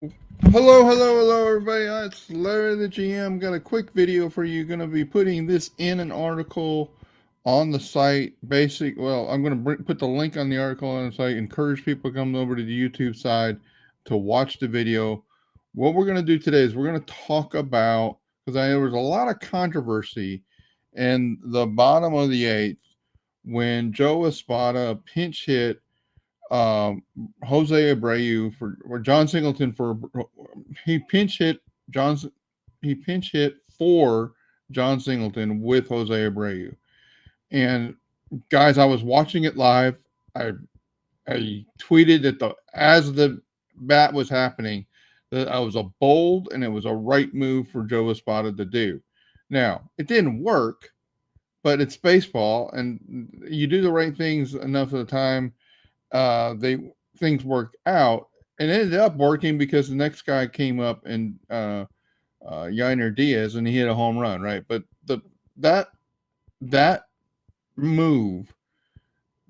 Hello, everybody. It's Larry the GM. Got a quick video for you. Going to be putting this in an article on the site. I'm going to put the link on the article on the site. Encourage people to come over to the YouTube side to watch the video. What we're going to do today is we're going to talk about, because there was a lot of controversy in the bottom of the eighth when Joe Espada pinch hit Jose Abreu or Jon Singleton he pinch hit John he pinch hit for Jon Singleton with Jose Abreu. And guys, I was watching it live. I I tweeted that as the bat was happening that I was a bold and it was a right move for Joe Espada to do. Now, it didn't work, but it's baseball and you do the right things enough of the time, they things worked out, and it ended up working because the next guy came up and Yainer Diaz, and he hit a home run, right? But that that move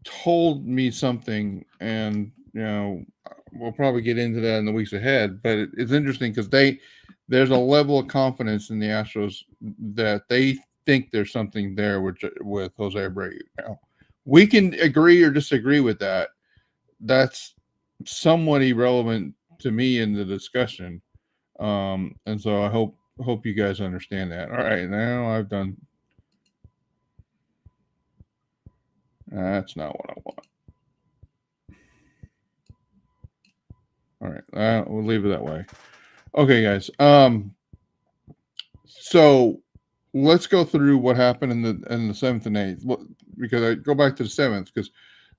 told me something, and we'll probably get into that in the weeks ahead. But it's interesting because there's a level of confidence in the Astros that they think there's something there with Jose Abreu. Now, we can agree or disagree with that. That's somewhat irrelevant to me in the discussion. And so I hope you guys understand that. All right, now I've done. That's not what I want. All right, we'll leave it that way. Okay, guys. So let's go through what happened in the seventh and eighth. Because I go back to the seventh because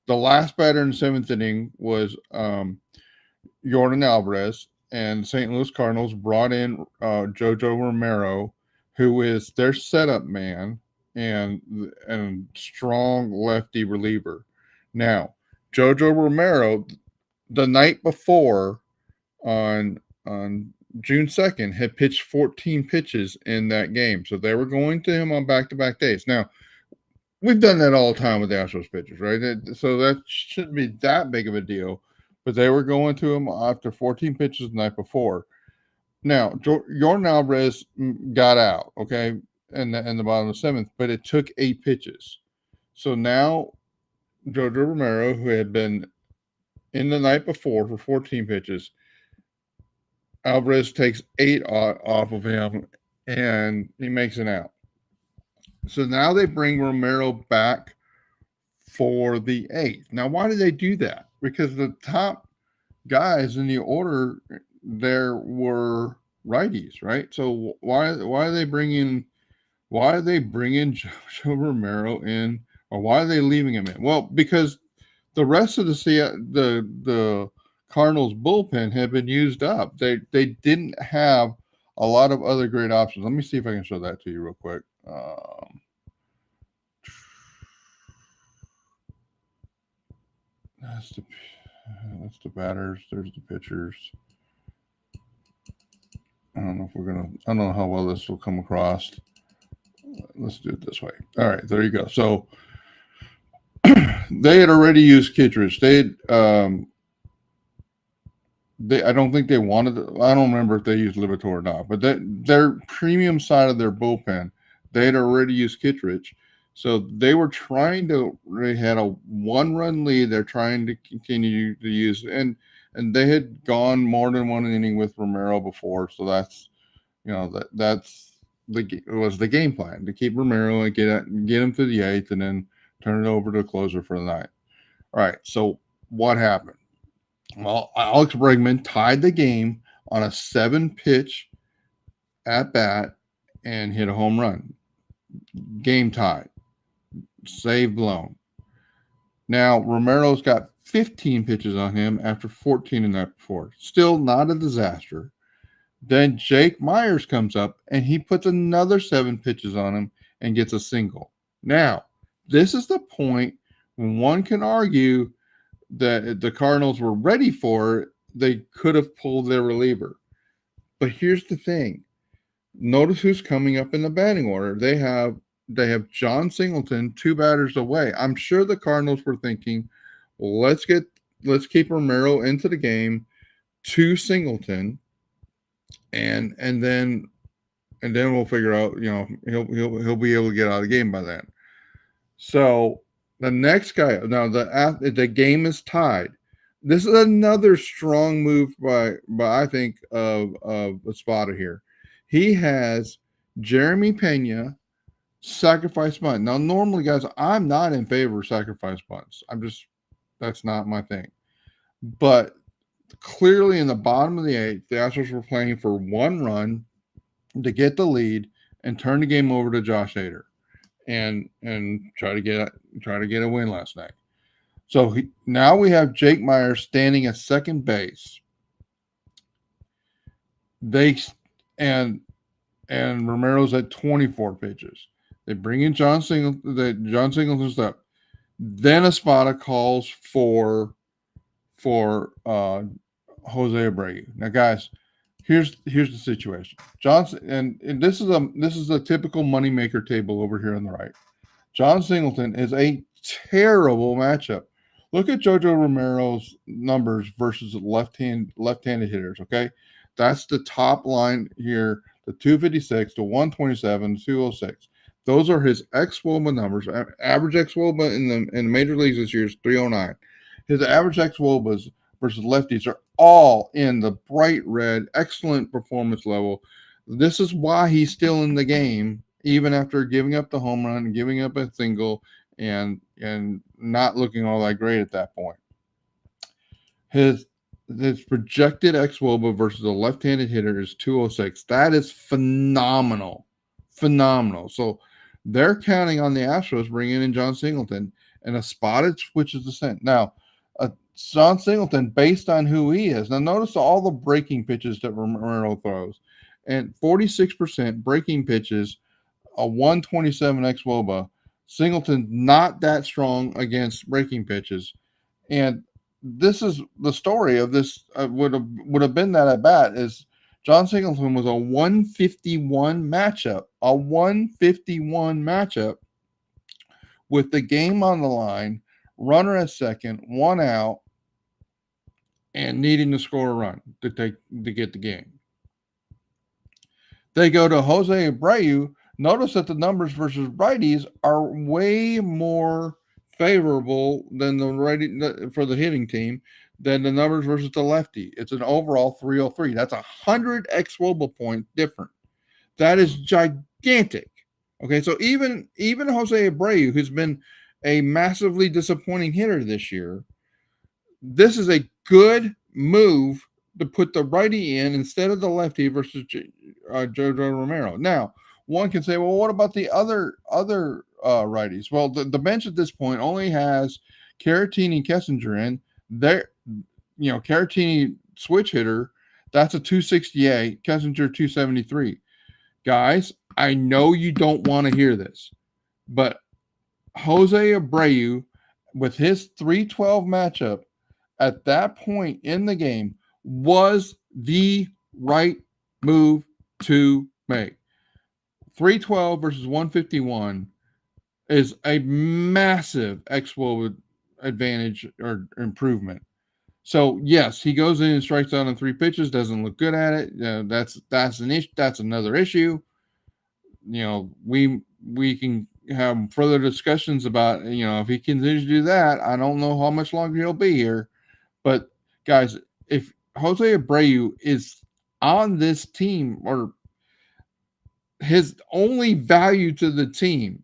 the last batter in the seventh inning was Jordan Alvarez, and St. Louis Cardinals brought in Jojo Romero, who is their setup man and strong lefty reliever. Now, Jojo Romero, the night before on June 2nd, had pitched 14 pitches in that game, so they were going to him on back-to-back days. Now, we've done that all the time with the Astros pitchers, right? So that shouldn't be that big of a deal. But they were going to him after 14 pitches the night before. Now, Jordan Alvarez got out, okay, in the bottom of the seventh, but it took 8 pitches. So now Jojo Romero, who had been in the night before for 14 pitches, Alvarez takes 8 off of him, and he makes an out. So now they bring Romero back for the eighth. Now, why did they do that? Because the top guys in the order there were righties, right? So why are they bringing Joe Romero in, or why are they leaving him in? Well, because the rest of the Cardinals bullpen had been used up. They didn't have a lot of other great options. Let me see if I can show that to you real quick. That's the batters. There's the pitchers. I don't know how well this will come across. Let's do it this way. All right, there you go. So they had already used Kittredge. I don't think they wanted. I don't remember if they used Libator or not, but their premium side of their bullpen, they had already used Kittredge. So they were trying to. They had a 1-run lead. They're trying to continue to use, and they had gone more than one inning with Romero before. So that's it was the game plan to keep Romero and get him to the eighth, and then turn it over to the closer for the night. All right. So what happened? Well, Alex Bregman tied the game on a 7-pitch at bat and hit a home run. Game tied. Save blown. Now, Romero's got 15 pitches on him after 14 the night before. Still not a disaster. Then Jake Myers comes up and he puts another 7 pitches on him and gets a single. Now, this is the point when one can argue that the Cardinals were ready for it. They could have pulled their reliever. But here's the thing. Notice who's coming up in the batting order. They have Jon Singleton 2 batters away. I'm sure the Cardinals were thinking, let's keep Romero into the game. to Singleton, and then we'll figure out. He'll be able to get out of the game by then. So the next guy now the game is tied. This is another strong move by I think of Espada here. He has Jeremy Pena sacrifice bunt. Now normally, guys, I'm not in favor of sacrifice bunts. That's not my thing. But clearly in the bottom of the eighth, the Astros were playing for one run to get the lead and turn the game over to Josh Hader and try to get a win last night. So now we have Jake Myers standing at second base. And Romero's at 24 pitches. They bring in Jon Singleton. Jon Singleton's up. Then Espada calls for Jose Abreu. Now, guys, here's the situation. Johnson and this is a typical moneymaker table over here on the right. Jon Singleton is a terrible matchup. Look at JoJo Romero's numbers versus left-handed hitters. Okay, that's the top line here: the 256, the 127, 206. Those are his xWOBA numbers. Average xWOBA in the major leagues this year is 309. His average xWOBAs versus lefties are all in the bright red, excellent performance level. This is why he's still in the game, even after giving up the home run, giving up a single, and not looking all that great at that point. His projected xWOBA versus a left-handed hitter is 206. That is phenomenal. So they're counting on the Astros bringing in Jon Singleton, and Espada switches the scent. Now, Jon Singleton, based on who he is. Now, notice all the breaking pitches that Romero throws. And 46% breaking pitches, a 127 xWOBA. Singleton not that strong against breaking pitches. And this is the story of this would have been that at bat is Jon Singleton was a 151 matchup. A 151 matchup with the game on the line, runner at second, one out, and needing to score a run to get the game. They go to Jose Abreu. Notice that the numbers versus righties are way more favorable than the righty for the hitting team than the numbers versus the lefty. It's an overall 303. That's 100 xWOBA point different. That is gigantic. Okay, so even Jose Abreu, who's been a massively disappointing hitter this year, this is a good move to put the righty in instead of the lefty versus JoJo Romero. Now, one can say, well, what about the other righties? Well, the bench at this point only has Caratini and Kessinger in. Caratini switch hitter, that's a 268, Kessinger 273. Guys, I know you don't want to hear this, but Jose Abreu, with his 312 matchup at that point in the game, was the right move to make. 312 versus 151 is a massive xWOBA advantage or improvement. So yes, he goes in and strikes out on 3 pitches, doesn't look good at it. That's an issue. That's another issue. We can have further discussions about if he continues to do that. I don't know how much longer he'll be here, but guys, if Jose Abreu is on this team, or his only value to the team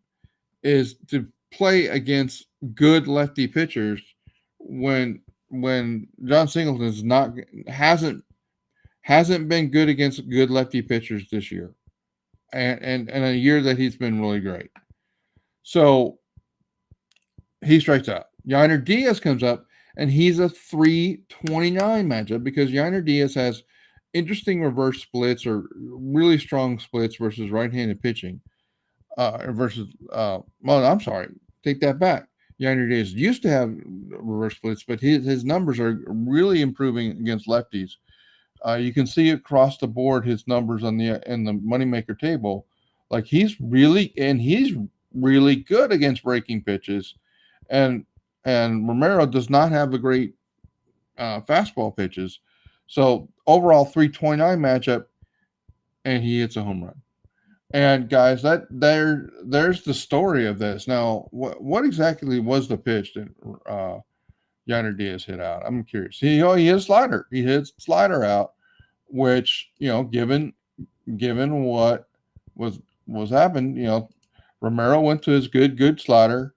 is to play against good lefty pitchers, when Jon Singleton hasn't been good against good lefty pitchers this year, and a year that he's been really great. So he strikes out. Yainer Diaz comes up, and he's a 329 matchup because Yainer Diaz has interesting reverse splits or really strong splits versus right-handed pitching. I'm sorry, take that back. Yainer Diaz used to have reverse splits, but his numbers are really improving against lefties. You can see across the board his numbers in the moneymaker table. Like he's really good against breaking pitches, and Romero does not have a great fastball pitches. So overall 329 matchup, and he hits a home run. And guys, there's the story of this. Now, what exactly was the pitch that Yonder Diaz hit out? I'm curious. He hit a slider. He hits slider out, which given what was happened, Romero went to his good slider,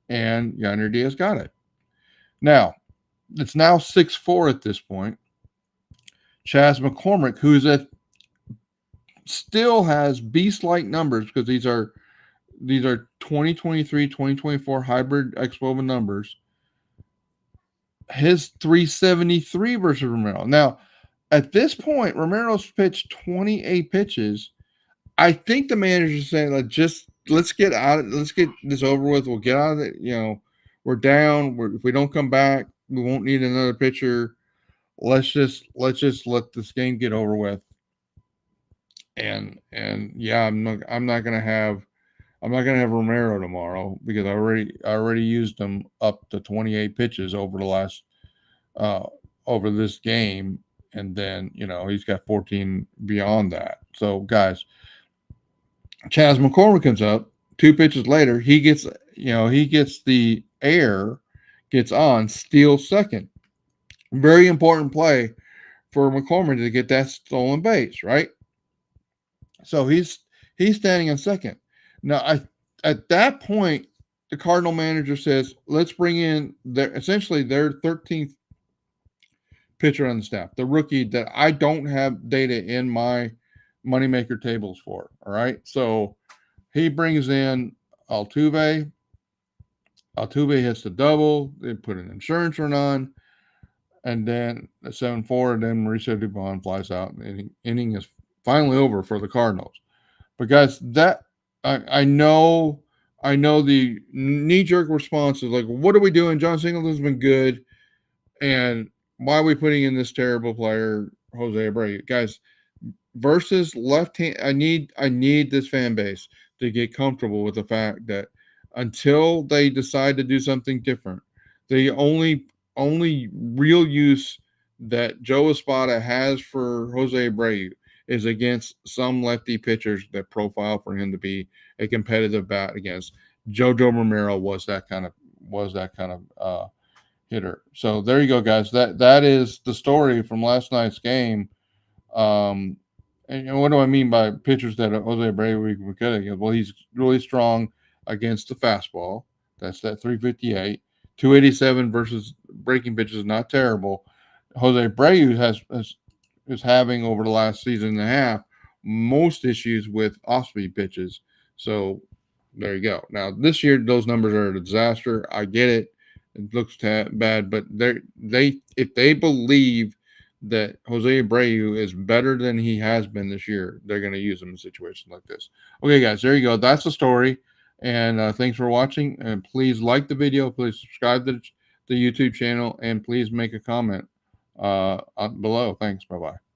and Yonder Diaz got it. Now it's now 6-4 at this point. Chas McCormick, still has beast-like numbers because these are 2023, 2024 hybrid Expova numbers. His 373 versus Romero. Now, at this point, Romero's pitched 28 pitches. I think the manager's saying, let's get this over with. We'll get out of it. We're down. If we don't come back, we won't need another pitcher. Let's just let this game get over with. And yeah, I'm not gonna have Romero tomorrow because I already used him up to 28 pitches over the last over this game, and then he's got 14 beyond that. So guys, Chas McCormick comes up 2 pitches later. He gets the air, gets on, steals second. Very important play for McCormick to get that stolen base, right? So he's standing in second. Now, at that point, the Cardinal manager says, let's bring in their 13th pitcher on the staff, the rookie that I don't have data in my moneymaker tables for. All right. So he brings in Altuve. Altuve hits the double. They put an insurance run on. And then 7-4, and then Mauricio Dubon flies out. And inning is finally over for the Cardinals. But guys, that I know the knee-jerk response is like, what are we doing? Jon Singleton's been good, and why are we putting in this terrible player, Jose Abreu? Guys, versus left hand, I need this fan base to get comfortable with the fact that until they decide to do something different, the only real use that Joe Espada has for Jose Abreu is against some lefty pitchers that profile for him to be a competitive bat against. Jojo Romero was that kind of hitter. So there you go, guys. That is the story from last night's game. And what do I mean by pitchers that Jose Abreu we could against? Well, he's really strong against the fastball. That's that 358. 287 versus breaking pitches is not terrible. Jose Abreu is having over the last season and a half most issues with off-speed pitches. So there you go. Now this year those numbers are a disaster. I get it. It looks bad, but if they believe that Jose Abreu is better than he has been this year, they're going to use him in situations like this. Okay, guys, there you go. That's the story. And thanks for watching. And please like the video. Please subscribe to the YouTube channel. And please make a comment below. Thanks. Bye-bye.